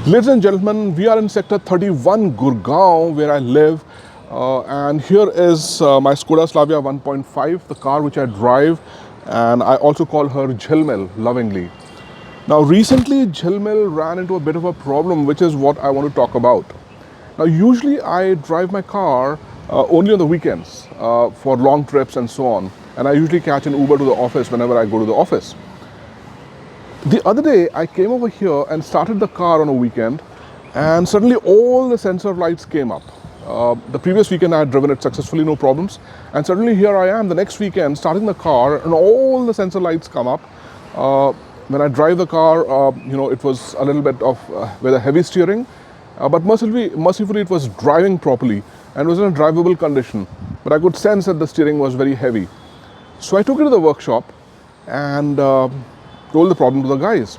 Ladies and gentlemen, we are in Sector 31, Gurgaon, where I live. And here is my Skoda Slavia 1.5, the car which I drive. And I also call her Jhilmil, lovingly. Now, recently, Jhilmil ran into a bit of a problem, which is what I want to talk about. Now, usually I drive my car only on the weekends for long trips and so on. And I usually catch an Uber to the office whenever I go to the office. The other day, I came over here and started the car on a weekend, and suddenly all the sensor lights came up. The previous weekend, I had driven it successfully, no problems. And suddenly here I am the next weekend starting the car, and all the sensor lights come up. When I drive the car, it was a little bit of with a heavy steering, but mercifully, it was driving properly and was in a drivable condition. But I could sense that the steering was very heavy. So I took it to the workshop and told the problem to the guys.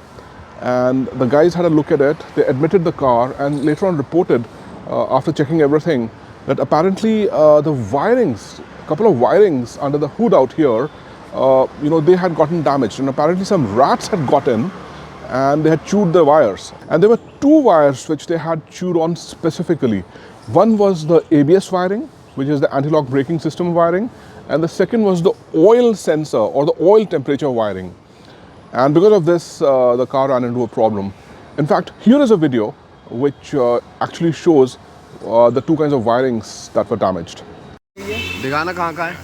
And the guys had a look at it, they admitted the car, and later on reported, after checking everything, that apparently the wirings, a couple of wirings under the hood out here, they had gotten damaged, and apparently some rats had got in and they had chewed the wires. And there were two wires which they had chewed on specifically. One was the ABS wiring, which is the anti-lock braking system wiring, and the second was the oil sensor or the oil temperature wiring. And because of this, the car ran into a problem. In fact, here is a video which actually shows the two kinds of wirings that were damaged. दिखाना कहाँ का है?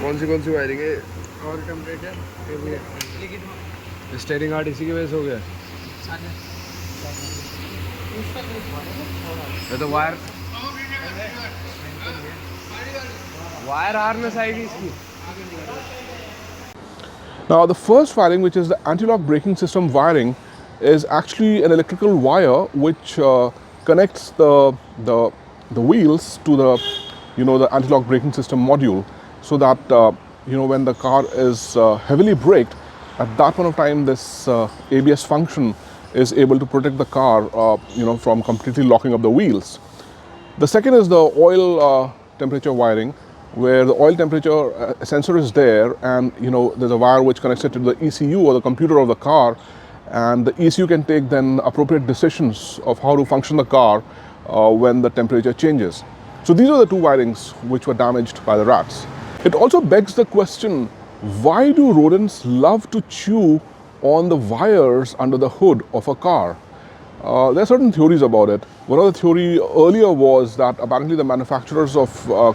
कौन सी wiring है? Oil temperature, steering heart इसी की वजह से हो गया। ये तो वायर हार्नेस आएगी इसकी। Now, the first wiring, which is the anti-lock braking system wiring, is actually an electrical wire which connects the wheels to the anti-lock braking system module, so that when the car is heavily braked, at that point of time, this ABS function is able to protect the car, from completely locking up the wheels. The second is the oil temperature wiring, where the oil temperature sensor is there, and there's a wire which connects it to the ECU or the computer of the car, and the ECU can take then appropriate decisions of how to function the car when the temperature changes. So these are the two wirings which were damaged by the rats. It also begs the question, why do rodents love to chew on the wires under the hood of a car? There are certain theories about it. One of the theory earlier was that apparently the manufacturers of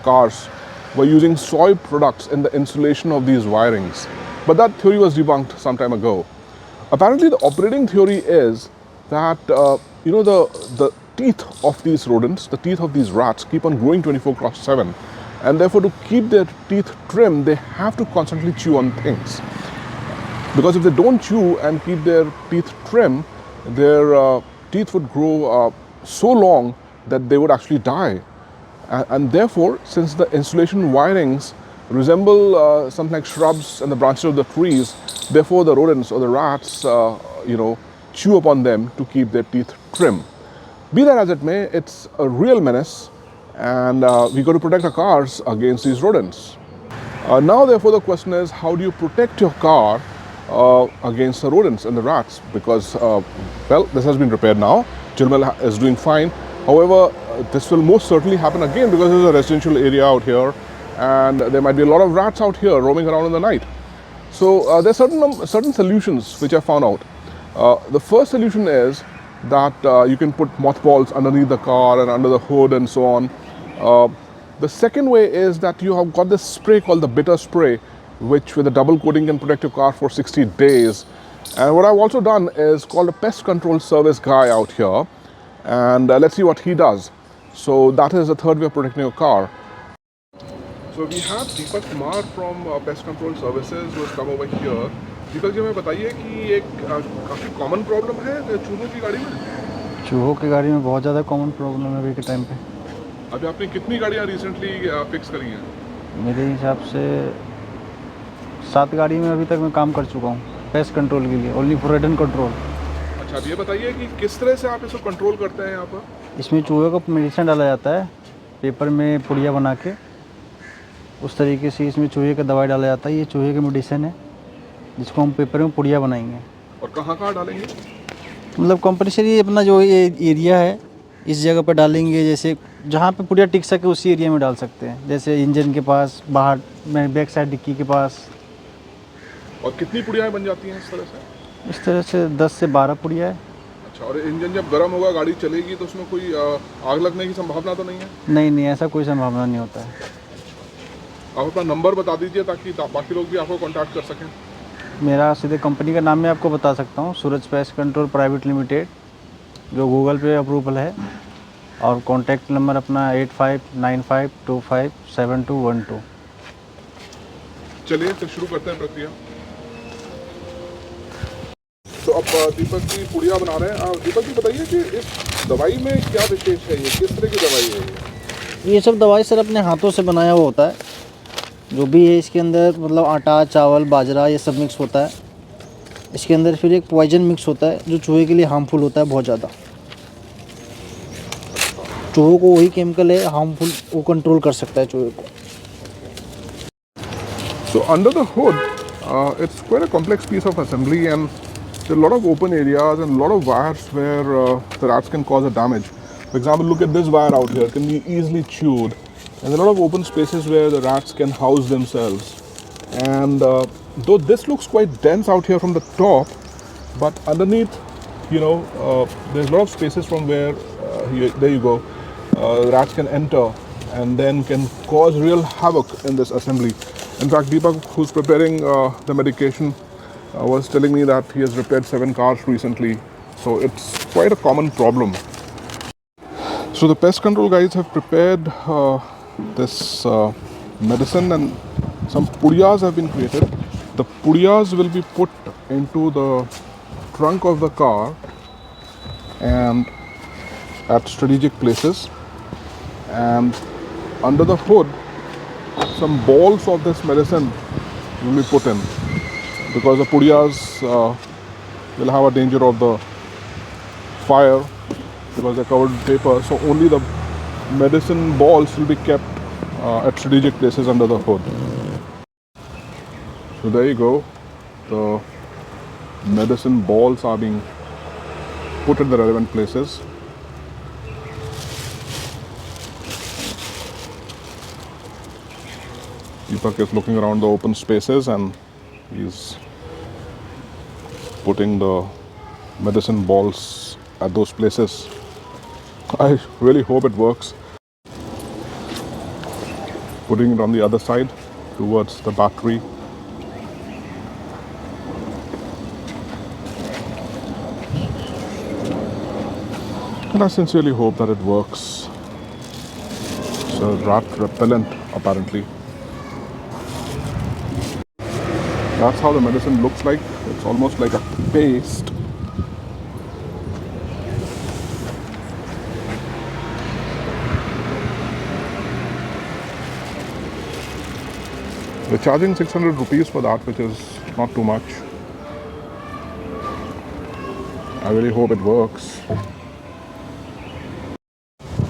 cars were using soy products in the insulation of these wirings. But that theory was debunked some time ago. Apparently the operating theory is that the teeth of these rodents, the teeth of these rats, keep on growing 24/7. And therefore, to keep their teeth trim, they have to constantly chew on things. Because if they don't chew and keep their teeth trim, their teeth would grow so long that they would actually die. And therefore, since the insulation wirings resemble something like shrubs and the branches of the trees, therefore the rodents or the rats, chew upon them to keep their teeth trim. Be that as it may, it's a real menace, and we got to protect our cars against these rodents. Now, therefore, the question is, how do you protect your car against the rodents and the rats? Because, this has been repaired now. Jhilmil is doing fine. However, this will most certainly happen again because there's a residential area out here, and there might be a lot of rats out here roaming around in the night. So there's certain solutions which I found out. The first solution is that you can put mothballs underneath the car and under the hood and so on. The second way is that you have got this spray called the bitter spray, which with a double coating can protect your car for 60 days. And what I've also done is called a pest control service guy out here, and let's see what he does. So that is the third way of protecting your car. So we have Deepak Kumar from Pest Control Services who has come over here. Deepak ji, हमें बताइए कि एक काफ़ी common problem है चूहों की गाड़ी में। चूहों की गाड़ी में बहुत ज़्यादा कॉमन प्रॉब्लम है अभी के टाइम पे। अभी आपने कितनी गाड़ियाँ रिसेंटली फिक्स करी हैं? मेरे हिसाब से 7 गाड़ी में अभी तक मैं काम कर चुका हूँ पेस्ट कंट्रोल के लिए, ओनली फॉर रोडेंट कंट्रोल। अच्छा, अब ये बताइए कि किस तरह से आप इसको कंट्रोल करते हैं यहाँ पर? इसमें चूहे को मेडिसिन डाला जाता है, पेपर में पुड़िया बना के उस तरीके से इसमें चूहे का दवाई डाला जाता है। ये चूहे का मेडिसिन है जिसको हम पेपर में पुड़िया बनाएंगे। और कहाँ कहाँ डालेंगे? मतलब कंपल्सरी अपना जो ये एरिया है इस जगह पर डालेंगे, जैसे जहाँ पे पुड़िया टिक सके उसी एरिया में डाल सकते हैं, जैसे इंजन के पास, बाहर में बैक साइड डिक्की के पास। और कितनी पुड़ियाएँ बन जाती हैं इस तरह से? इस तरह से 10 से 12 पुड़िया है। अच्छा, और इंजन जब गर्म होगा, गाड़ी चलेगी, तो उसमें कोई आग लगने की संभावना तो नहीं है? नहीं नहीं, ऐसा कोई संभावना नहीं होता है। आप अपना नंबर बता दीजिए ताकि बाकी लोग भी आपको कांटेक्ट कर सकें। मेरा सीधे कंपनी का नाम मैं आपको बता सकता हूँ, सूरज पेस्ट कंट्रोल प्राइवेट लिमिटेड, जो गूगल पे अप्रूवल है। और कॉन्टैक्ट नंबर अपना 8595257212। चलिए फिर शुरू करते हैं प्रक्रिया। तो अब दीपक जी पुड़िया बना रहे हैं। दीपक जी बताइए कि इस दवाई में क्या विशेष है, ये किस तरह की दवाई है ये सब दवाई सर अपने हाथों से बनाया हुआ होता है। जो भी है इसके अंदर, मतलब आटा, चावल, बाजरा, ये सब मिक्स होता है इसके अंदर। फिर एक पॉइजन मिक्स होता है जो चूहे के लिए हार्मफुल होता है बहुत ज़्यादा। चूहों को वही केमिकल है हार्मफुल, वो कंट्रोल कर सकता है चूहे को। So under the hood, it's quite a complex piece of assembly, and there are a lot of open areas and a lot of wires where the rats can cause a damage. For example, look at this wire out here; it can be easily chewed, and there are a lot of open spaces where the rats can house themselves. And though this looks quite dense out here from the top, but underneath, there's a lot of spaces from where there you go, rats can enter and then can cause real havoc in this assembly. In fact, Deepak, who's preparing the medication, was telling me that he has repaired 7 cars recently. So it's quite a common problem. So the pest control guys have prepared this medicine, and some pudiyas have been created. The pudiyas will be put into the trunk of the car and at strategic places, and under the hood some balls of this medicine will be put in, because the pudiyas will have a danger of the fire because they're covered with paper. So only the medicine balls will be kept at strategic places under the hood. So there you go, the medicine balls are being put in the relevant places. Deepak is looking around the open spaces and he's putting the medicine balls at those places. I really hope it works. Putting it on the other side towards the battery. And I sincerely hope that it works. It's a rat repellent apparently. That's how the medicine looks like. It's almost like a paste. They're charging 600 rupees for that, which is not too much. I really hope it works.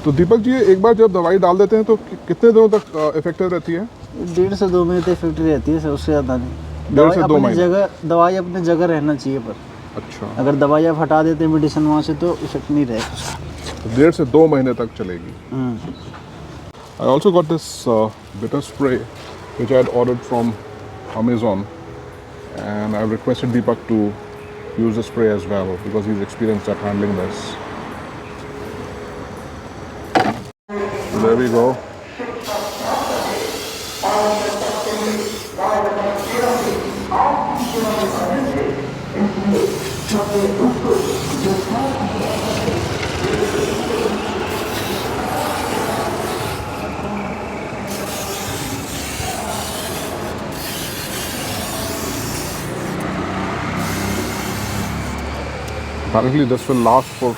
तो दीपक जी, एक बार जब दवाई डाल देते हैं तो कितने दिनों तक इफेक्टिव रहती है? 1.5 से 2 महीने तक इफेक्टिव रहती है सर, उससे ज़्यादा नहीं। 1.5 से 2 महीने दवाई अपनी जगह रहना चाहिए, पर अच्छा, अगर दवाई आप हटा देते हैं मेडिसिन वहाँ से तो इफेक्ट नहीं रहेगा। 1.5 से 2 महीने तक चलेगी। I also got this bitter spray which I had ordered from Amazon, and I've requested Deepak to use the spray as well because he's experienced at handling this. There we go. Apparently this will last for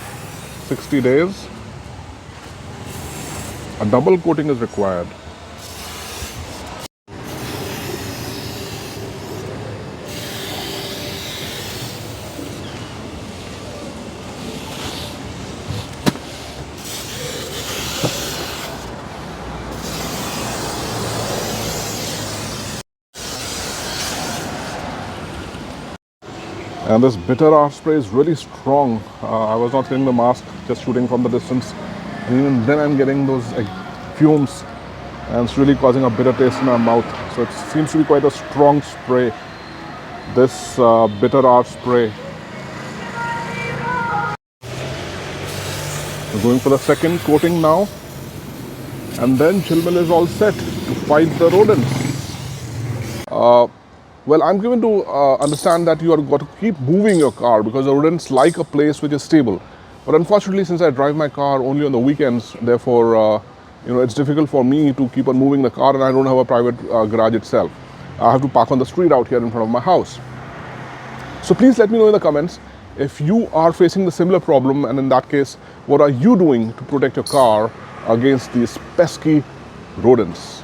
60 days. A double coating is required. And this bitter R spray is really strong. I was not wearing the mask, just shooting from the distance. And even then I'm getting those fumes, and it's really causing a bitter taste in my mouth. So it seems to be quite a strong spray, this bitter R spray. We're going for the second coating now. And then Chilmil is all set to fight the rodents. Well, I'm given to understand that you are got to keep moving your car because the rodents like a place which is stable. But unfortunately, since I drive my car only on the weekends, therefore, it's difficult for me to keep on moving the car, and I don't have a private garage itself. I have to park on the street out here in front of my house. So please let me know in the comments if you are facing the similar problem, and in that case, what are you doing to protect your car against these pesky rodents?